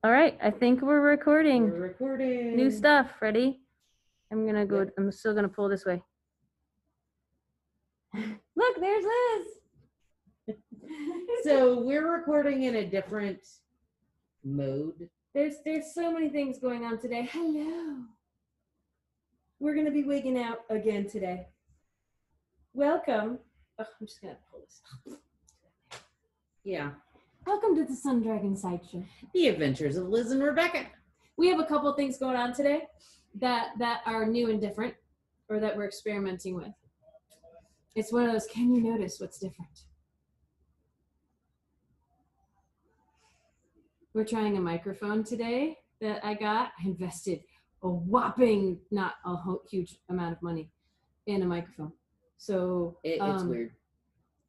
All right, I think we're recording. We're recording. New stuff. Ready? I'm gonna go. Yep. I'm still gonna pull this way. Look, there's Liz. So we're recording in a different mode. There's so many things going on today. Hello. We're gonna be wigging out again today. Welcome. Oh, I'm just gonna pull this. Yeah. Welcome to the Sun Dragon Sideshow. The Adventures of Liz and Rebecca. We have a couple things going on today that are new and different, or that we're experimenting with. It's one of those, can you notice what's different? We're trying a microphone today that I got. I invested a whopping, not a huge amount of money in a microphone. So It's weird.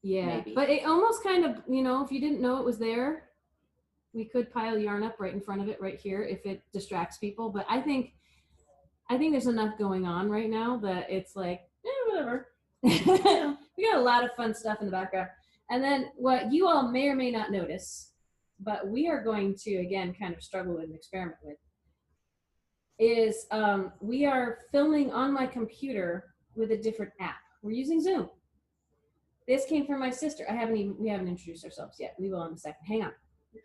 Yeah, Maybe. But it almost kind of, if you didn't know it was there, we could pile yarn up right in front of it right here if it distracts people. But I think there's enough going on right now that it's like, whatever. We got a lot of fun stuff in the background. And then what you all may or may not notice, but we are going to, again, kind of struggle with and experiment with, is we are filming on my computer with a different app. We're using Zoom. This came from my sister. We haven't introduced ourselves yet. We will in a second. Hang on.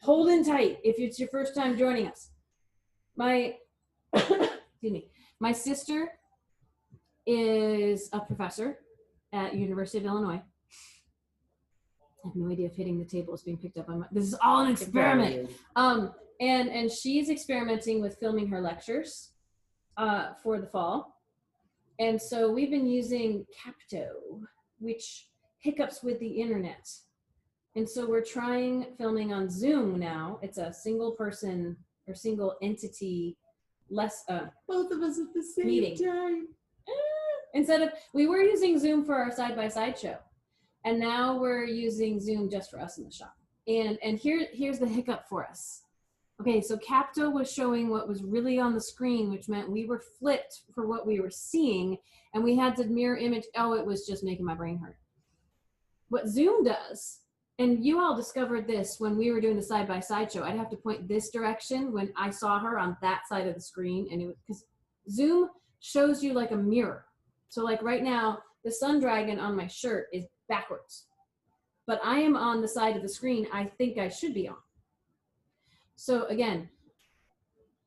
Hold in tight if it's your first time joining us. Excuse me. My sister is a professor at University of Illinois. I have no idea if hitting the table is being picked up on this is all an experiment. And she's experimenting with filming her lectures for the fall. And so we've been using Capto, which hiccups with the internet. And so we're trying filming on Zoom now. It's a single person or single entity both of us at the same meeting. time. We were using Zoom for our side-by-side show. And now we're using Zoom just for us in the shop. And here's the hiccup for us. Okay, so Capto was showing what was really on the screen, which meant we were flipped for what we were seeing, and we had to mirror image. Oh, it was just making my brain hurt. What Zoom does, and you all discovered this when we were doing the side-by-side show, I'd have to point this direction when I saw her on that side of the screen, and it was because Zoom shows you like a mirror. So like right now, the Sun Dragon on my shirt is backwards, but I am on the side of the screen I think I should be on. So again,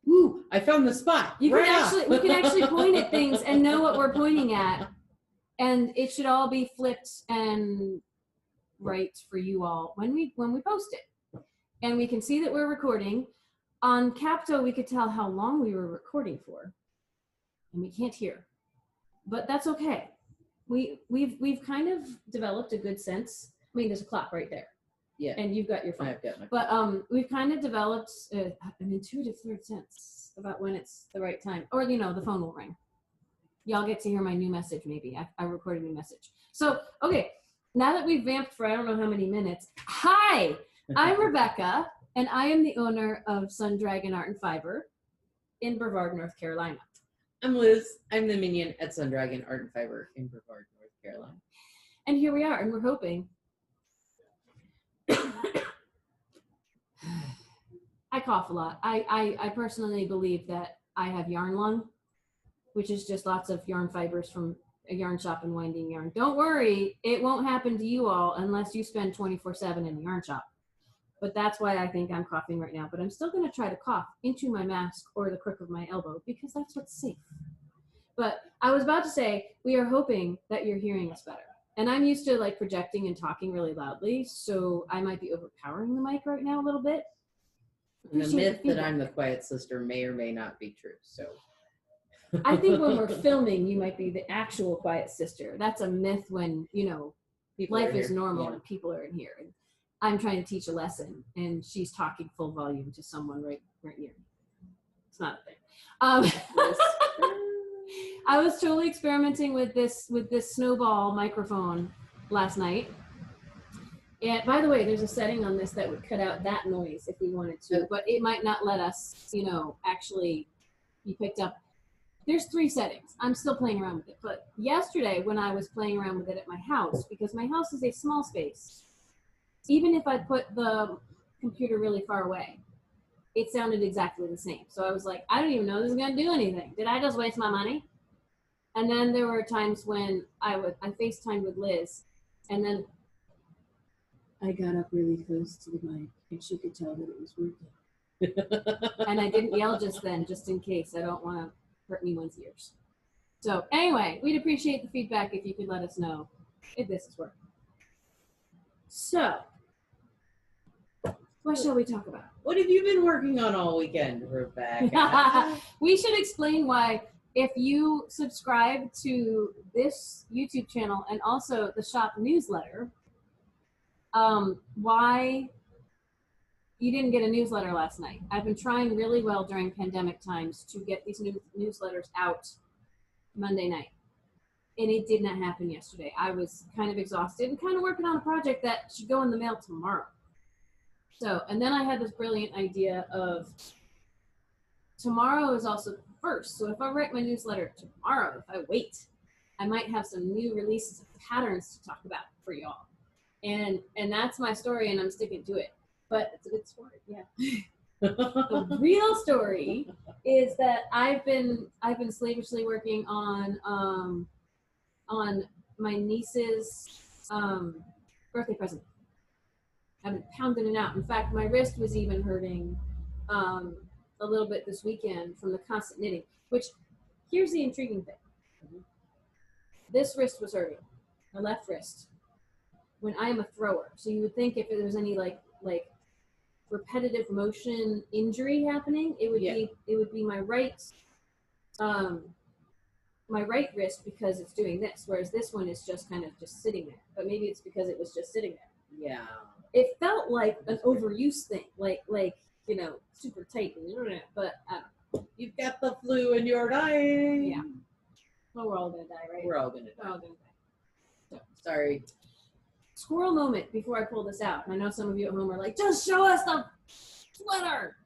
Ooh, I found the spot. we can actually point at things and know what we're pointing at, and it should all be flipped and right for you all when we post it. And we can see that we're recording. On Capto, we could tell how long we were recording for, and we can't hear, but that's okay. We've kind of developed a good sense. I mean, there's a clock right there. Yeah. And you've got your phone. I've got my phone. But we've kind of developed an intuitive third sense about when it's the right time. Or, the phone will ring. Y'all get to hear my new message, maybe. I recorded a new message. So, okay, now that we've vamped for I don't know how many minutes. Hi, I'm Rebecca, and I am the owner of Sun Dragon Art and Fiber in Brevard, North Carolina. I'm Liz. I'm the minion at Sun Dragon Art and Fiber in Brevard, North Carolina. And here we are, and we're hoping. I cough a lot. I personally believe that I have yarn lung, which is just lots of yarn fibers from a yarn shop and winding yarn. Don't worry, it won't happen to you all unless you spend 24/7 in the yarn shop. But that's why I think I'm coughing right now. But I'm still going to try to cough into my mask or the crook of my elbow because that's what's safe. But I was about to say, we are hoping that you're hearing us better. And I'm used to like projecting and talking really loudly, so I might be overpowering the mic right now a little bit. And the myth that I'm the quiet sister may or may not be true. So I think when we're filming, you might be the actual quiet sister. That's a myth when, people life are is here. normal Yeah. and people are in here. And I'm trying to teach a lesson and she's talking full volume to someone right near me. It's not a thing. I was totally experimenting with this snowball microphone last night. And by the way, there's a setting on this that would cut out that noise if we wanted to, but it might not let us, actually be picked up. There's 3 settings. I'm still playing around with it. But yesterday when I was playing around with it at my house, because my house is a small space, even if I put the computer really far away, it sounded exactly the same. So I was like, I don't even know this is gonna do anything. Did I just waste my money? And then there were times when I FaceTimed with Liz, and then I got up really close to the mic, and she could tell that it was working. And I didn't yell just then, just in case. I don't want to hurt anyone's ears. So anyway, we'd appreciate the feedback if you could let us know if this is working. So, what shall we talk about? What have you been working on all weekend, Rebecca? We should explain why, if you subscribe to this YouTube channel and also the shop newsletter, why you didn't get a newsletter last night. I've been trying really well during pandemic times to get these newsletters out Monday night, and it did not happen yesterday. I was kind of exhausted and kind of working on a project that should go in the mail tomorrow. So, and then I had this brilliant idea of tomorrow is also the first. So if I write my newsletter tomorrow, if I wait, I might have some new releases of patterns to talk about for y'all. And that's my story, and I'm sticking to it. But it's a good story, yeah. The real story is that I've been slavishly working on my niece's birthday present. I've been pounding it out. In fact, my wrist was even hurting a little bit this weekend from the constant knitting. Which, here's the intriguing thing. This wrist was hurting, my left wrist, when I am a thrower. So you would think if there was any like repetitive motion injury happening, it would be my right wrist, because it's doing this, whereas this one is just kind of just sitting there. But maybe it's because it was just sitting there. Yeah. It felt like an overuse thing, like you know, super tight, but I don't know. You've got the flu and you're dying. Yeah. Well, we're all gonna die, right? We're all gonna die. We're all gonna die. So, sorry. Squirrel moment before I pull this out. And I know some of you at home are like, just show us the sweater.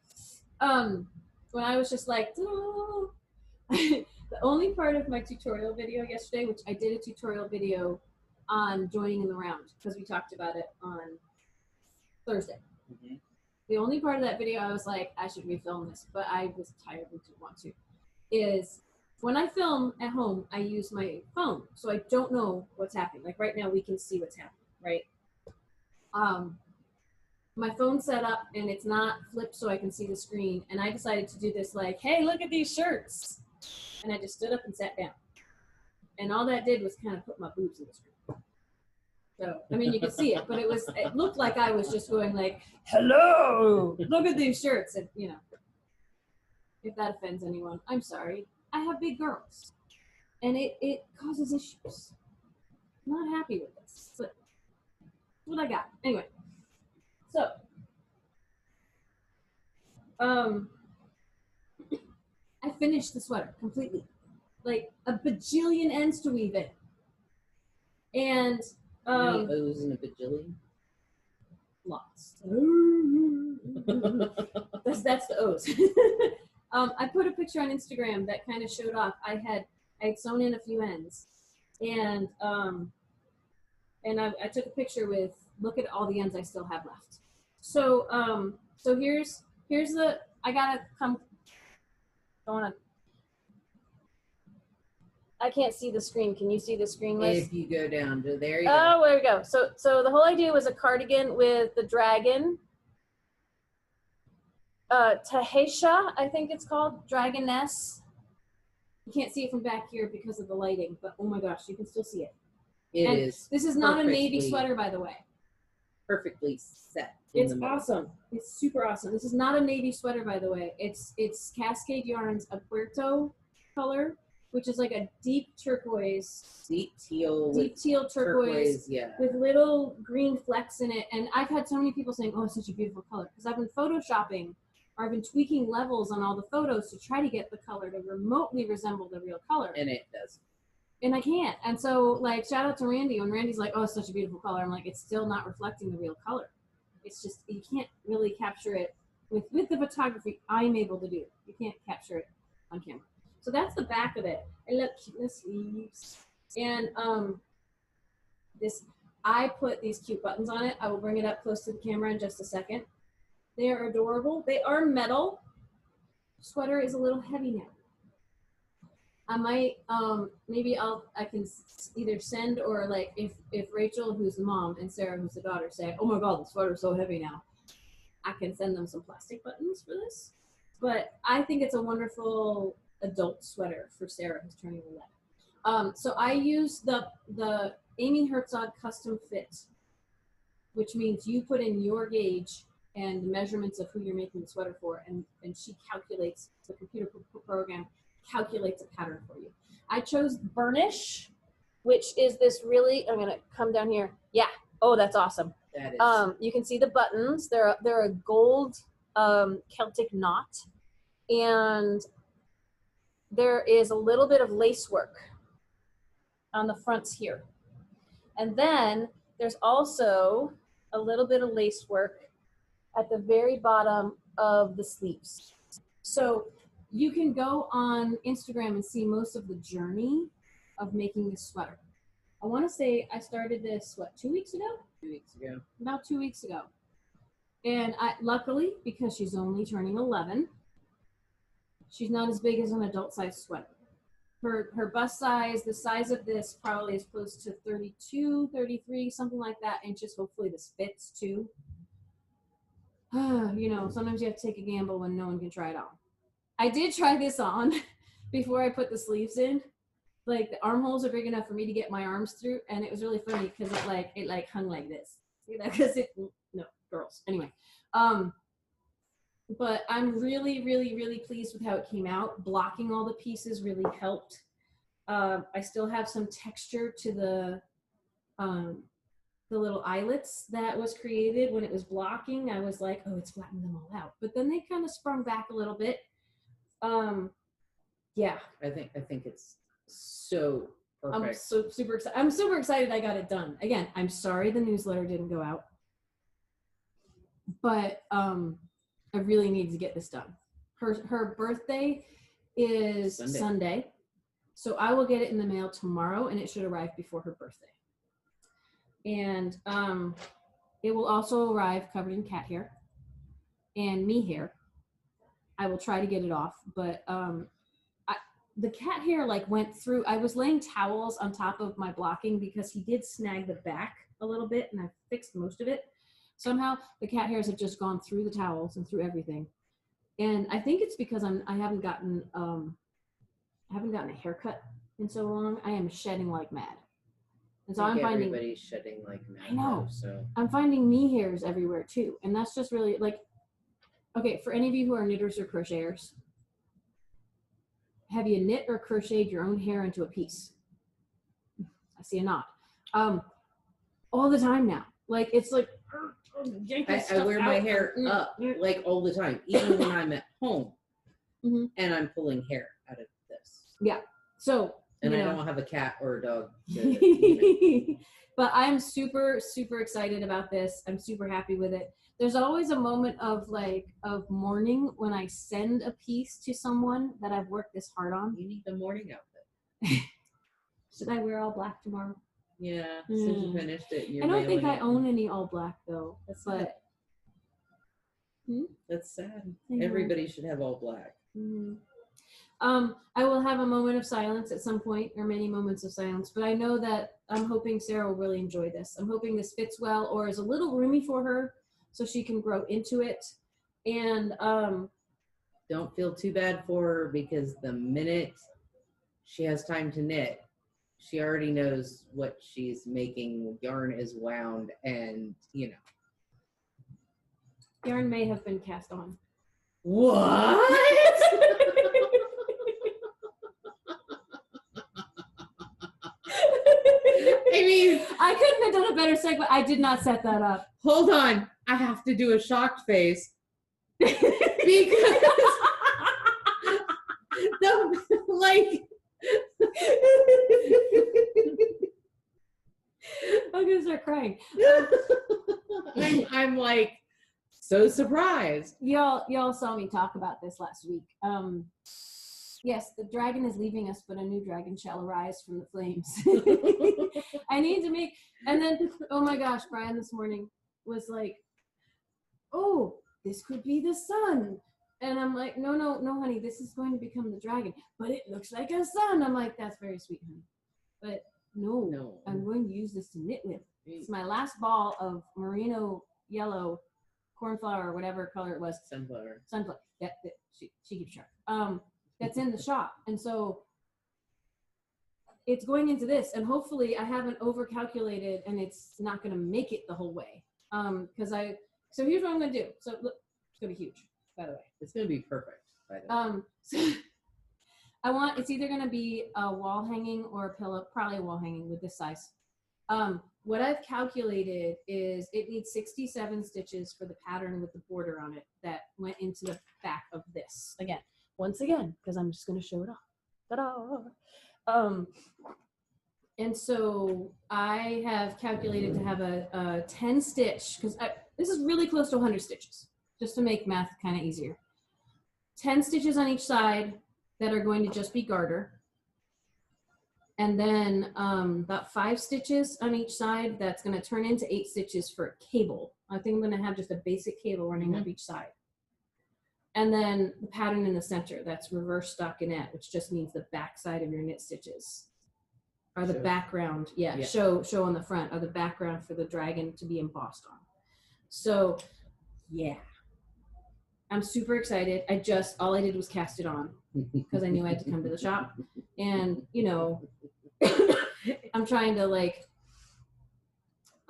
When I was just like, no. The only part of my tutorial video yesterday, which I did a tutorial video on joining in the round, because we talked about it on Thursday. Mm-hmm. The only part of that video I was like, I should refilm this, but I was tired and didn't want to, is when I film at home, I use my phone. So I don't know what's happening. Like right now, we can see what's happening, right? My phone's set up and it's not flipped so I can see the screen. And I decided to do this like, hey, look at these shirts. And I just stood up and sat down. And all that did was kind of put my boobs in the screen. So, I mean, you could see it, but it looked like I was just going like, hello, look at these shirts. And, you know, if that offends anyone, I'm sorry. I have big girls, and it causes issues. I'm not happy with this, but what I got. Anyway, so, I finished the sweater completely. Like a bajillion ends to weave in. And how many O's in a bajillion? Lots. that's the O's. I put a picture on Instagram that kind of showed off. I had sewn in a few ends, and I took a picture with, look at all the ends I still have left. So so here's the, I gotta come. I can't see the screen. Can you see the screen, Liz? If you go down to there you go. Oh, there we go. So the whole idea was a cardigan with the dragon. Tahesha, I think it's called, dragoness. You can't see it from back here because of the lighting, but oh my gosh, you can still see it. It is. This is not a navy sweater, by the way. Perfectly set. It's awesome. It's super awesome. This is not a navy sweater, by the way. It's Cascade Yarns, a Puerto color, which is like a deep turquoise. Deep teal turquoise, yeah. With little green flecks in it. And I've had so many people saying, oh, it's such a beautiful color. Because I've been photoshopping, or I've been tweaking levels on all the photos to try to get the color to remotely resemble the real color. And it does. And I can't. And so, like, shout out to Randy. When Randy's like, oh, it's such a beautiful color, I'm like, it's still not reflecting the real color. It's just, you can't really capture it with the photography I'm able to do. You can't capture it on camera. So that's the back of it. I love cute sleeves. And I put these cute buttons on it. I will bring it up close to the camera in just a second. They are adorable. They are metal. Sweater is a little heavy now. I might maybe I can either send, or like if Rachel, who's the mom, and Sarah, who's the daughter, say, oh my god, the sweater's so heavy now, I can send them some plastic buttons for this. But I think it's a wonderful adult sweater for Sarah, who's turning 11. So I use the Amy Herzog custom fit, which means you put in your gauge and the measurements of who you're making the sweater for, and she calculates, the computer program calculates a pattern for you. I chose burnish, which is this really, I'm gonna come down here. Yeah, oh, that's awesome. That is. You can see the buttons. They're a gold Celtic knot, and there is a little bit of lace work on the fronts here. And then there's also a little bit of lace work at the very bottom of the sleeves. So you can go on Instagram and see most of the journey of making this sweater. I want to say I started this, what, 2 weeks ago? 2 weeks ago. About 2 weeks ago. And luckily, because she's only turning 11, she's not as big as an adult size sweater. Her bust size, the size of this probably is close to 32, 33, something like that inches. Hopefully this fits too. You know, sometimes you have to take a gamble when no one can try it on. I did try this on before I put the sleeves in. Like, the armholes are big enough for me to get my arms through, and it was really funny because it like hung like this. See that? Because no, girls. Anyway, but I'm really, really, really pleased with how it came out. Blocking all the pieces really helped. I still have some texture to the little eyelets that was created when it was blocking. I was like, oh, it's flattened them all out. But then they kind of sprung back a little bit. Yeah. I think it's so perfect. I'm super excited I got it done. Again, I'm sorry the newsletter didn't go out, but I really need to get this done. Her birthday is Sunday, so I will get it in the mail tomorrow, and it should arrive before her birthday. And it will also arrive covered in cat hair and me hair. I will try to get it off, but the cat hair like went through. I was laying towels on top of my blocking because he did snag the back a little bit, and I fixed most of it. Somehow the cat hairs have just gone through the towels and through everything. And I think it's because I haven't gotten a haircut in so long. I am shedding like mad. And so I'm finding everybody's shedding like mad. I know. So I'm finding knee hairs everywhere too. And that's just really like, okay, for any of you who are knitters or crocheters, have you knit or crocheted your own hair into a piece? I see a nod. All the time now. Like, it's like, I wear my hair up like all the time, even when I'm at home and I'm pulling hair out of this. Yeah. So, and I don't have a cat or a dog. But I'm super, super excited about this. I'm super happy with it. There's always a moment of mourning when I send a piece to someone that I've worked this hard on. You need the mourning outfit. Should I wear all black tomorrow? Yeah, since you finished it. I don't think I own any all black though. That's sad. That's sad. Everybody should have all black. I will have a moment of silence at some point, or many moments of silence, but I know that I'm hoping Sarah will really enjoy this. I'm hoping this fits well or is a little roomy for her so she can grow into it. And don't feel too bad for her, because the minute she has time to knit, she already knows what she's making. Yarn is wound, and yarn may have been cast on. What? I mean, I couldn't have done a better segue. I did not set that up. Hold on. I have to do a shocked face. Because I'm gonna start crying. I'm like so surprised. Y'all saw me talk about this last week. Yes, the dragon is leaving us, but a new dragon shall arise from the flames. I need to make, and then, oh my gosh, Brian this morning was like, oh, this could be the sun. And I'm like, no, honey, this is going to become the dragon. But it looks like a sun. I'm like, that's very sweet, honey. But no, I'm going to use this to knit with. It's my last ball of merino yellow cornflower or whatever color it was. Sunflower. That she keeps track. That's in the shop. And so it's going into this, and hopefully I haven't overcalculated and it's not going to make it the whole way. So here's what I'm going to do. So look, it's going to be huge, by the way. It's going to be perfect, by the way. So it's either going to be a wall hanging or a pillow, probably a wall hanging with this size. What I've calculated is it needs 67 stitches for the pattern with the border on it that went into the back of this. Once again, because I'm just going to show it off. Ta-da! And so I have calculated to have a 10 stitch, because this is really close to 100 stitches, just to make math kind of easier. 10 stitches on each side that are going to just be garter. And then about 5 stitches on each side that's going to turn into 8 stitches for a cable. I think I'm going to have just a basic cable running up each side. And then the pattern in the center, that's reverse stockinette, which just means the back side of your knit stitches. Or the background, show on the front, or the background for the dragon to be embossed on. So, yeah. I'm super excited. All I did was cast it on because I knew I had to come to the shop. And, you know, I'm trying to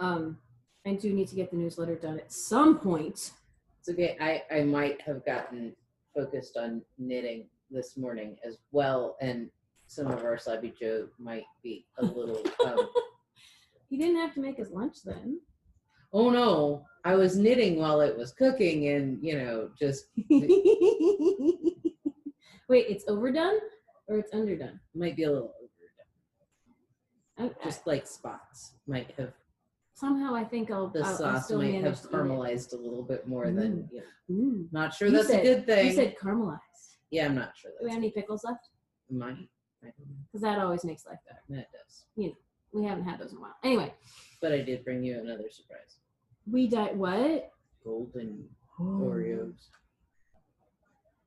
I do need to get the newsletter done at some point. It's okay. I might have gotten focused on knitting this morning as well. And some of our Sloppy Joe might be a little... He didn't have to make his lunch then. Oh, no. I was knitting while it was cooking and, you know, just... Wait, it's overdone or it's underdone? Might be a little overdone. Okay. Just like spots might have... Somehow I think I'll sauce still might have caramelized a little bit more than... You know. Ooh. Not sure that's a good thing. You said caramelized. Yeah, I'm not sure. Do we have any pickles left? Might. I don't know. Because that always makes life better. That does. You know, we haven't had those in a while. Anyway. But I did bring you another surprise. What? Golden Oreos.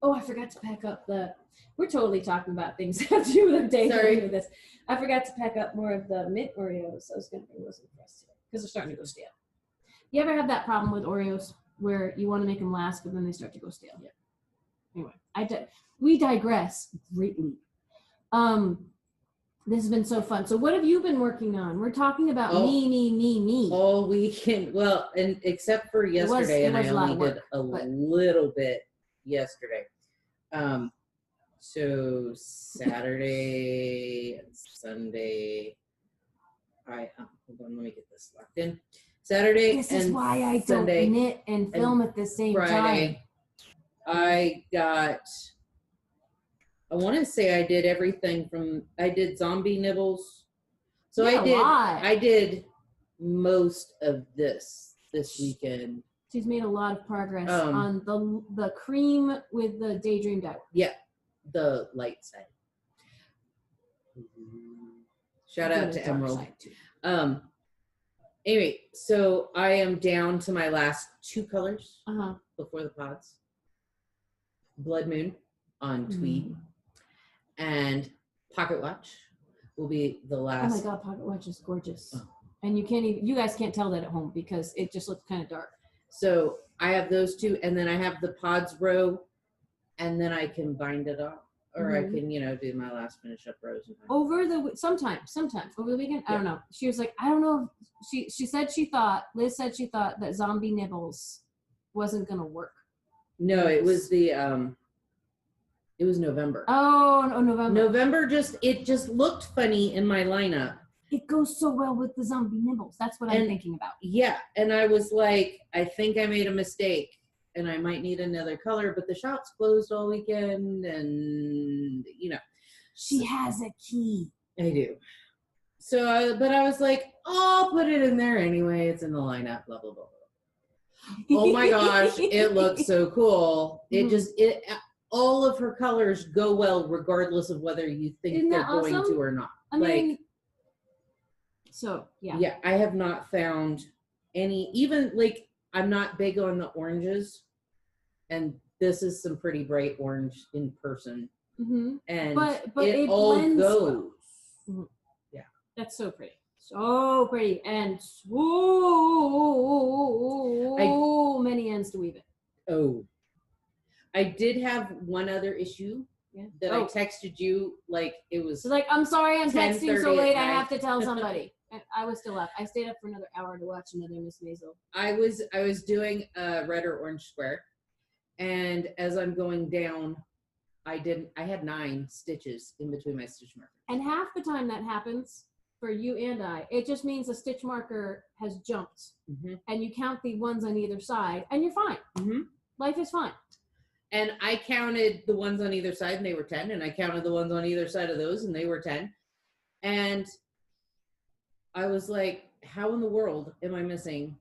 Oh, I forgot to pack up we're totally talking about things that have to do with the day. Sorry. With this. I forgot to pack up more of the mint Oreos. I was going to bring those in for us today because they're starting to go stale. You ever have that problem with Oreos where you want to make them last, but then they start to go stale? Yeah. Anyway, we digress greatly. This has been so fun. So what have you been working on? We're talking about me. All weekend. Well, and except for yesterday, and I only did a little bit yesterday. So Saturday and Sunday, hold on, let me get this locked in. Saturday this and is why I Sunday don't knit and film at the same Friday, time. I want to say I did everything I did zombie nibbles. So I did most of this weekend. She's made a lot of progress on the cream with the daydream dye. Yeah, the light side. Shout out to Emerald. Anyway, so I am down to my last 2 colors before the pods. Blood Moon on tweed and Pocket Watch will be the last. Oh my God, Pocket Watch is gorgeous. And you guys can't tell that at home because it just looks kind of dark. So I have those 2, and then I have the pods row, and then I can bind it up, or I can, do my last finish up rows. Sometimes over the weekend. I don't know. She was like, I don't know. Liz said she thought that zombie nibbles wasn't going to work. No, it was it was November. Oh, no, November. November it just looked funny in my lineup. It goes so well with the zombie nibbles. That's what I'm thinking about. Yeah. And I was like, I think I made a mistake and I might need another color, but the shop's closed all weekend and, She has a key. I do. So, but I was like, I'll put it in there anyway. It's in the lineup, blah, blah, blah, blah. Oh my gosh. It looks so cool. All of her colors go well, regardless of whether you think they're going to or not. I mean, yeah. Yeah, I have not found any, even I'm not big on the oranges. and this is some pretty bright orange in person. Mm-hmm. And But it it all blends goes. well. Mhm. Yeah. That's so pretty. So pretty. And so many ends to weave it. Oh. I did have one other issue that I texted you, like it was. So like, I'm sorry, I'm texting so 10:30 late. at I night. have to tell somebody. And I was still up. I stayed up for another hour to watch another Miss Maisel. I was doing a red or orange square, and as I'm going down, I had 9 stitches in between my stitch markers. And half the time that happens for you and I, it just means the stitch marker has jumped, and you count the ones on either side, and you're fine. Life is fine. And I counted the ones on either side, and they were 10. And I counted the ones on either side of those, and they were 10. And I was like, how in the world am I missing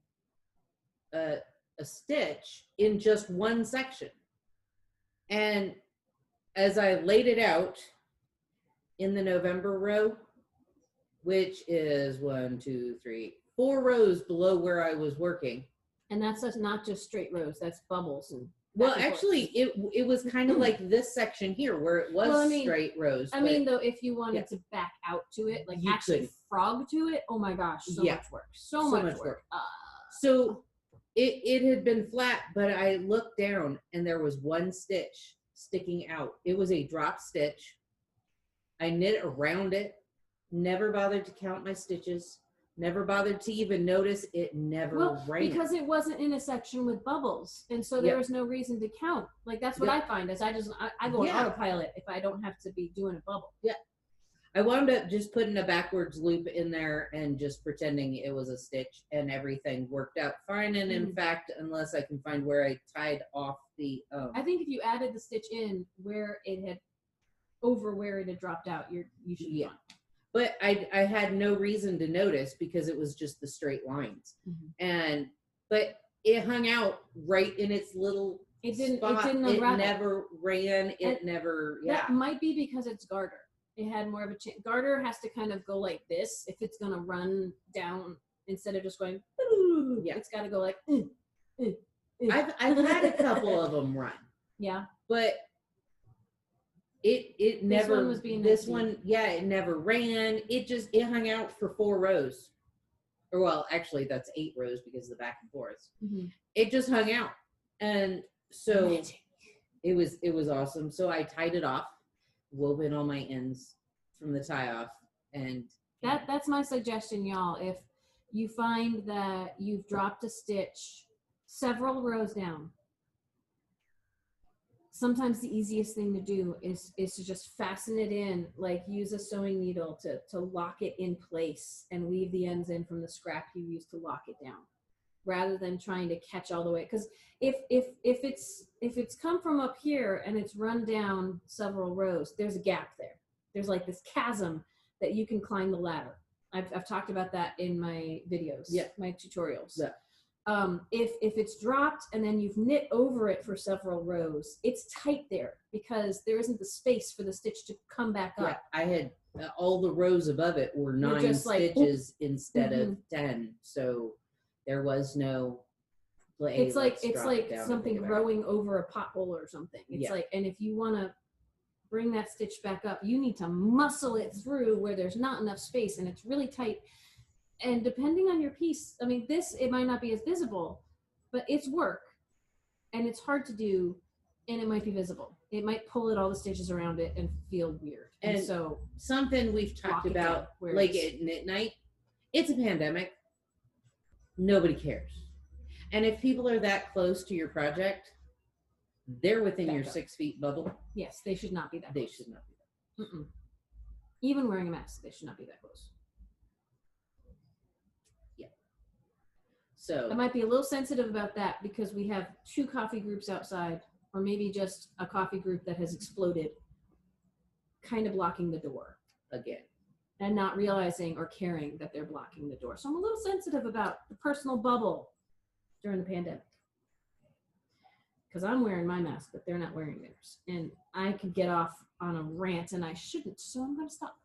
a stitch in just one section? And as I laid it out in the November row, which is 1, 2, 3, 4 rows below where I was working. And that's not just straight rows, that's bubbles. And well, actually, it was kind of like this section here where it was straight rows. I mean, though, if you wanted to back out to it, like you actually could frog to it, oh my gosh, so much work. So much work. So it had been flat, but I looked down and there was one stitch sticking out. It was a drop stitch. I knit around it, never bothered to count my stitches. Never bothered to even notice it never ran. Because it wasn't in a section with bubbles. And so there was no reason to count. Like that's what I find is I go on autopilot if I don't have to be doing a bubble. Yeah. I wound up just putting a backwards loop in there and just pretending it was a stitch, and everything worked out fine. And in fact, unless I can find where I tied off the I think if you added the stitch in where it had dropped out, you should be fine. But I had no reason to notice because it was just the straight lines. But it hung out right in its little spot. It never ran. It never, That might be because it's garter. It had more of a chance. Garter has to kind of go like this if it's going to run down instead of just going, it's got to go like, I've had a couple of them run. Yeah. But it never, one was being it never ran. It hung out for 4 rows. Or well, actually that's 8 rows because of the back and forth. It just hung out. And so it was awesome. So I tied it off, wove in all my ends from the tie off, and that's my suggestion, y'all. If you find that you've dropped a stitch several rows down, sometimes the easiest thing to do is to just fasten it in, like use a sewing needle to lock it in place and weave the ends in from the scrap you used to lock it down, rather than trying to catch all the way. Because if it's come from up here and it's run down several rows, there's a gap there. There's like this chasm that you can climb the ladder. I've talked about that in my videos, my tutorials. If it's dropped and then you've knit over it for several rows, it's tight there because there isn't the space for the stitch to come back up. I had all the rows above it were 9 stitches instead of 10, so there was no. It's like something growing over a pothole or something. It's like, and if you want to bring that stitch back up, you need to muscle it through where there's not enough space and it's really tight. And depending on your piece, I mean, it might not be as visible, but it's work and it's hard to do, and it might be visible. It might pull all the stitches around it and feel weird. And so something we've talked about, like at knit night, it's a pandemic. Nobody cares. And if people are that close to your project, they're within your 6 feet bubble. Yes, they should not be that close. They should not be that close. Even wearing a mask, they should not be that close. So I might be a little sensitive about that because we have 2 coffee groups outside, or maybe just a coffee group that has exploded, kind of blocking the door again, and not realizing or caring that they're blocking the door. So I'm a little sensitive about the personal bubble during the pandemic because I'm wearing my mask, but they're not wearing theirs, and I could get off on a rant, and I shouldn't. So I'm going to stop.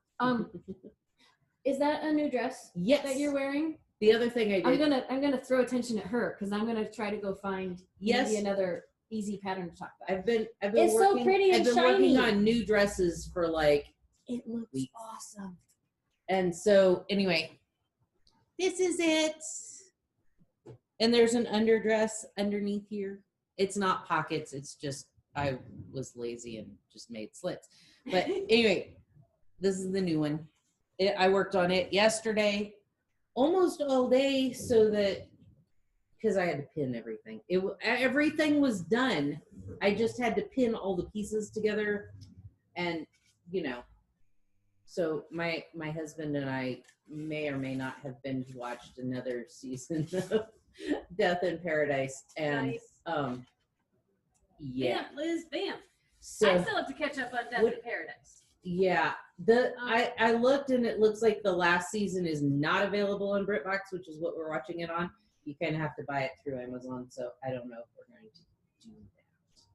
Is that a new dress? Yes. That you're wearing? The other thing I did. I'm gonna throw attention at her because I'm gonna try to go find maybe another easy pattern to talk about. I've been It's working, so pretty and I've been shiny. working on new dresses for like It looks weeks. awesome. And so anyway, this is it. And there's an underdress underneath here. It's not pockets. It's just, I was lazy and just made slits. But anyway, this is the new one. I worked on it yesterday, almost all day, so that, because I had to pin everything. Everything was done. I just had to pin all the pieces together. And, you know, so my husband and I may or may not have binge watched another season of Death in Paradise. And Nice. yeah. Bam, Liz, bam. So I still have to catch up on Death in Paradise. yeah. I looked and it looks like the last season is not available on BritBox, which is what we're watching it on. You kind of have to buy it through Amazon, so I don't know if we're going to do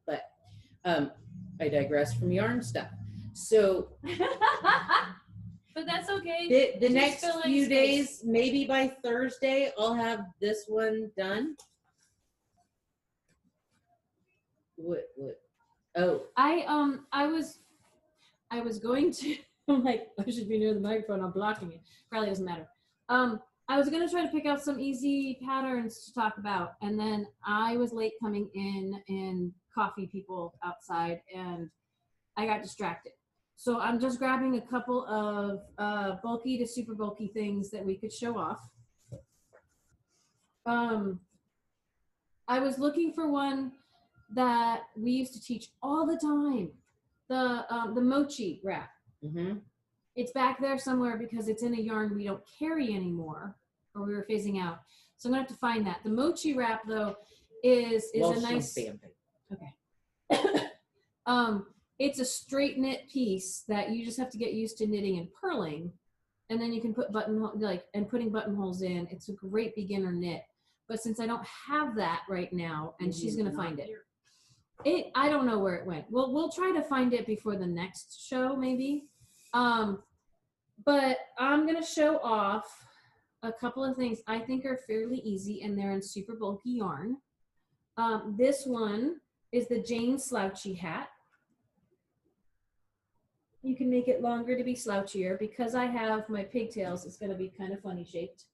that. But I digress from yarn stuff. So but that's okay. the next few days, maybe by Thursday, I'll have this one done. What? Oh, I was going to. I'm like, I should be near the microphone. I'm blocking it. Probably doesn't matter. I was going to try to pick out some easy patterns to talk about, and then I was late coming in and coffee people outside, and I got distracted. So I'm just grabbing a couple of bulky to super bulky things that we could show off. I was looking for one that we used to teach all the time, the mochi wrap. mm-hmm. It's back there somewhere because it's in a yarn we don't carry anymore, or we were phasing out. So I'm gonna have to find that. The mochi wrap though is a nice. Okay. It's a straight knit piece that you just have to get used to knitting and purling, and then you can put putting buttonholes in. It's a great beginner knit. But since I don't have that right now, and she's gonna find it. I don't know where it went. We'll try to find it before the next show, maybe. But I'm gonna show off a couple of things I think are fairly easy, and they're in super bulky yarn. This one is the Jane Slouchy hat. You can make it longer to be slouchier. Because I have my pigtails, it's gonna be kind of funny shaped.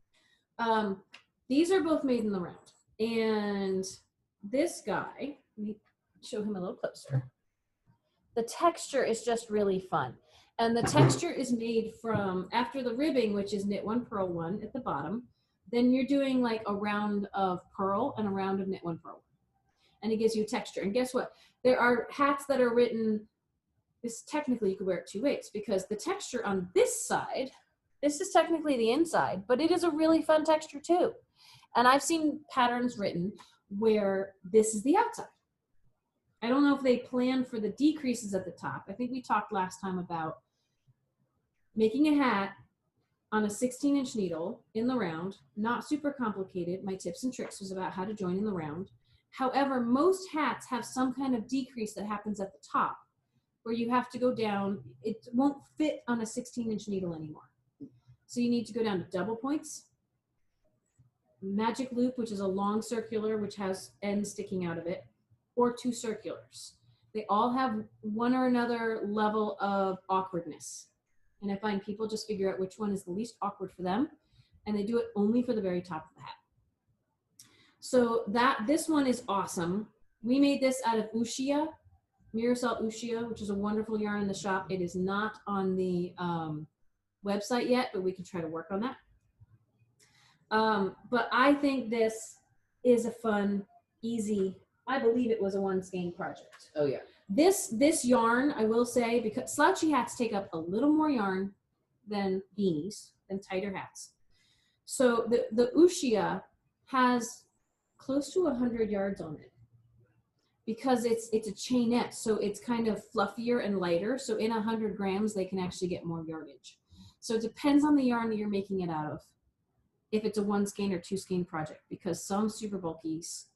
These are both made in the round. And this guy, let me show him a little closer. The texture is just really fun. And the texture is made from, after the ribbing, which is knit one, purl one at the bottom, then you're doing like a round of purl and a round of knit one, purl one. And it gives you texture. And guess what? There are hats that are written, this technically you could wear it two ways, because the texture on this side, this is technically the inside, but it is a really fun texture too. And I've seen patterns written where this is the outside. I don't know if they plan for the decreases at the top. I think we talked last time about making a hat on a 16-inch needle in the round, not super complicated. My tips and tricks was about how to join in the round. However, most hats have some kind of decrease that happens at the top where you have to go down. It won't fit on a 16-inch needle anymore. So you need to go down to double points, magic loop, which is a long circular, which has ends sticking out of it, or two circulars. They all have one or another level of awkwardness. And I find people just figure out which one is the least awkward for them, and they do it only for the very top of the hat. So this one is awesome. We made this out of Ushia, Miracell Ushia, which is a wonderful yarn in the shop. It is not on the website yet, but we can try to work on that. But I think this is a fun, easy, I believe it was a one skein project. Oh yeah. This yarn, I will say, because slouchy hats take up a little more yarn than beanies, than tighter hats. So the Ushia has close to 100 yards on it because it's a chainette. So it's kind of fluffier and lighter. So in 100 grams, they can actually get more yardage. So it depends on the yarn that you're making it out of, if it's a one skein or two skein project, because some super bulkies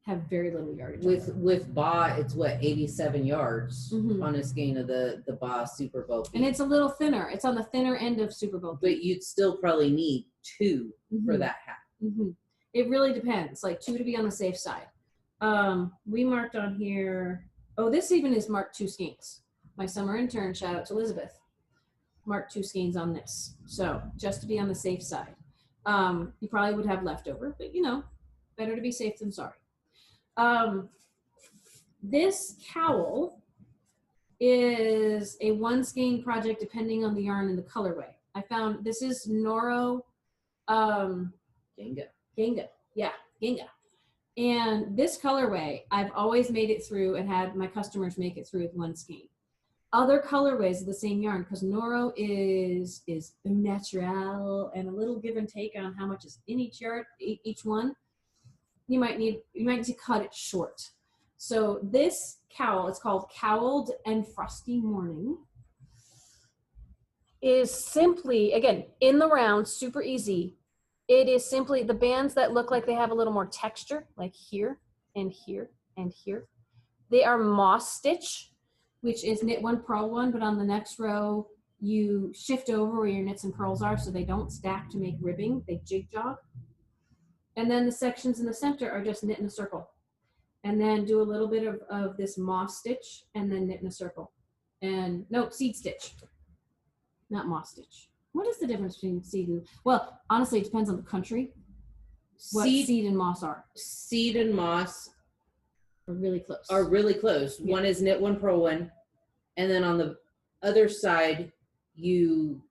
have very little yardage. With Ba, it's what, 87 yards on a skein of the Ba super bulky. And it's a little thinner. It's on the thinner end of super bulky. But you'd still probably need two for that hat. It really depends, like two to be on the safe side. We marked on here, oh, this even is marked 2 skeins. My summer intern, shout out to Elizabeth, marked 2 skeins on this. So just to be on the safe side. You probably would have leftover, but better to be safe than sorry. This cowl is a 1 skein project depending on the yarn and the colorway. I found this is Noro Ginga. Yeah, Ginga. And this colorway, I've always made it through and had my customers make it through with 1 skein. Other colorways of the same yarn, because Noro is natural and a little give and take on how much is in each yarn, each one. You might need to cut it short. So this cowl, it's called Cowled and Frosty Morning, is simply, again, in the round, super easy. It is simply the bands that look like they have a little more texture, like here and here and here. They are moss stitch, which is knit 1, purl 1, but on the next row, you shift over where your knits and purls are so they don't stack to make ribbing, they jig jog. And then the sections in the center are just knit in a circle. And then do a little bit of this moss stitch and then knit in a circle. And no, seed stitch, not moss stitch. What is the difference between seed and, well, honestly, it depends on the country. What seed and moss are. Seed and moss are really close. Yeah. One is knit 1, purl 1. And then on the other side, you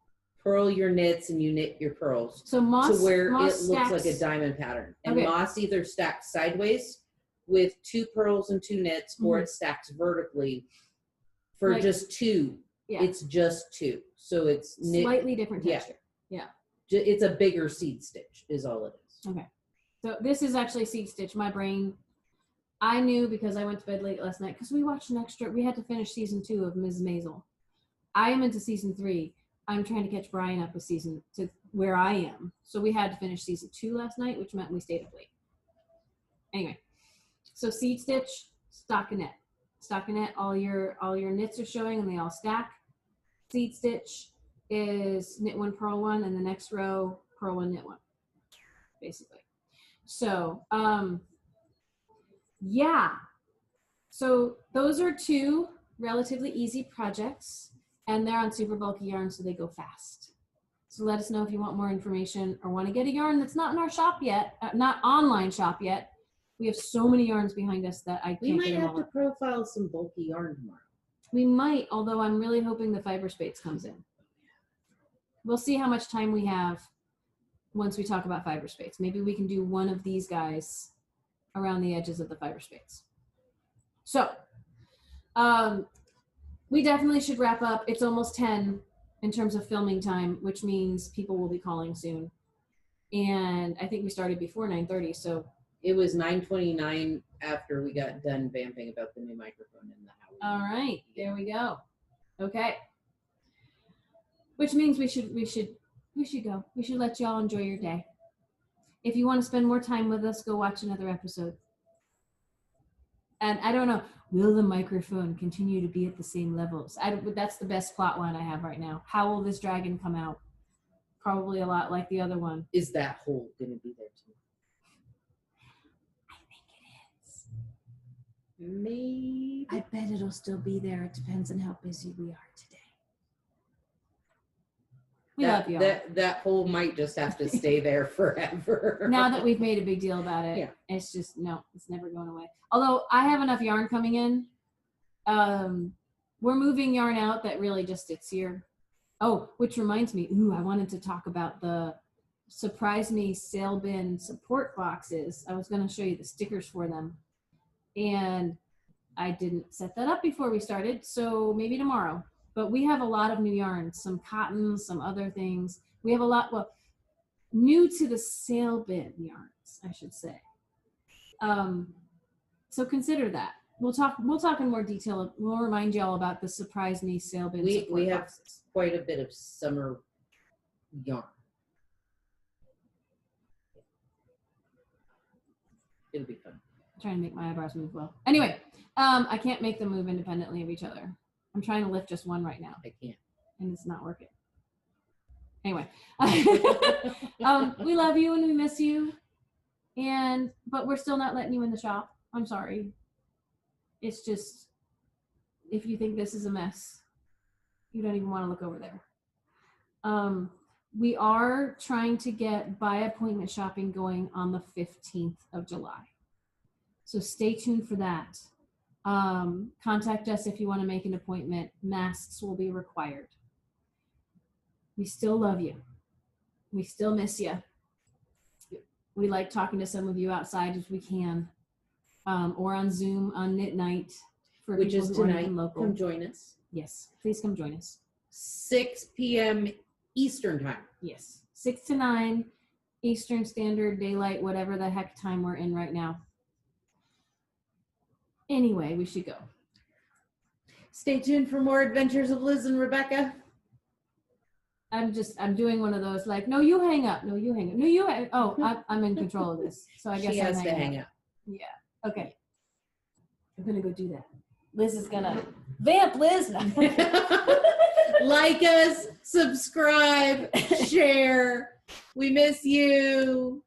purl your knits and you knit your purls. So moss, to where moss it looks like a diamond pattern. And okay. Moss either stacks sideways with 2 purls and 2 knits, or it stacks vertically for like, just 2. Yeah. It's just 2. So it's knit, slightly different texture. Yeah. It's a bigger seed stitch is all it is. Okay. So this is actually seed stitch. My brain, I knew because I went to bed late last night because we watched we had to finish season 2 of Ms. Maisel. I am into season 3. I'm trying to catch Brian up with to where I am. So we had to finish season 2 last night, which meant we stayed up late. Anyway, so seed stitch, stockinette. Stockinette, all your knits are showing and they all stack. Seed stitch is knit 1, purl 1, and the next row, purl 1, knit 1, basically. So, yeah. So those are 2 relatively easy projects, and they're on super bulky yarn, so they go fast. So let us know if you want more information or want to get a yarn that's not in our shop yet, not online shop yet. We have so many yarns behind us that I can't We might get them have all to up. profile some bulky yarn tomorrow. We might, although I'm really hoping the fiber spates comes in. We'll see how much time we have once we talk about fiber spates. Maybe we can do one of these guys around the edges of the fiber spates. So, we definitely should wrap up. It's almost 10 in terms of filming time, which means people will be calling soon. And I think we started before 9:30, so. It was 9:29 after we got done vamping about the new microphone in the house. All right, there we go. Okay. Which means we should go. We should let y'all enjoy your day. If you want to spend more time with us, go watch another episode. And I don't know, will the microphone continue to be at the same levels? That's the best plot line I have right now. How will this dragon come out? Probably a lot like the other one. Is that hole going to be there too? I think it is. Maybe. I bet it'll still be there. It depends on how busy we are today. We love y'all. That hole might just have to stay there forever. Now that we've made a big deal about it, It's just, no, it's never going away. Although I have enough yarn coming in. We're moving yarn out that really just sits here. Oh, which reminds me, I wanted to talk about the Surprise Me sale bin support boxes. I was going to show you the stickers for them. And I didn't set that up before we started, so maybe tomorrow. But we have a lot of new yarns, some cottons, some other things. We have a lot, well, new to the sale bin yarns, I should say. So consider that. We'll talk in more detail. We'll remind you all about the Surprise Me sale bin support we have boxes. Quite a bit of summer yarn. It'll be fun. I'm trying to make my eyebrows move well. Anyway, I can't make them move independently of each other. I'm trying to lift just one right now. I can't. And it's not working. Anyway, we love you and we miss you. But we're still not letting you in the shop. I'm sorry. It's just, if you think this is a mess, you don't even want to look over there. We are trying to get by appointment shopping going on the 15th of July. So stay tuned for that. Contact us if you want to make an appointment. Masks will be required. We still love you. We still miss you. We like talking to some of you outside if we can, or on Zoom on Knit Night for Which people is who aren't tonight. even local. Come join us. Yes, please come join us. 6 p.m. Eastern time. Yes, 6 to 9 Eastern Standard Daylight, whatever the heck time we're in right now. Anyway, we should go. Stay tuned for more adventures of Liz and Rebecca. I'm doing one of those like, no, you hang up. No, you hang up. No, you hang. Oh, I'm in control of this. So I guess She has to hang up. Yeah. Okay. I'm going to go do that. Liz is going to vamp Liz. Like us, subscribe, share. We miss you.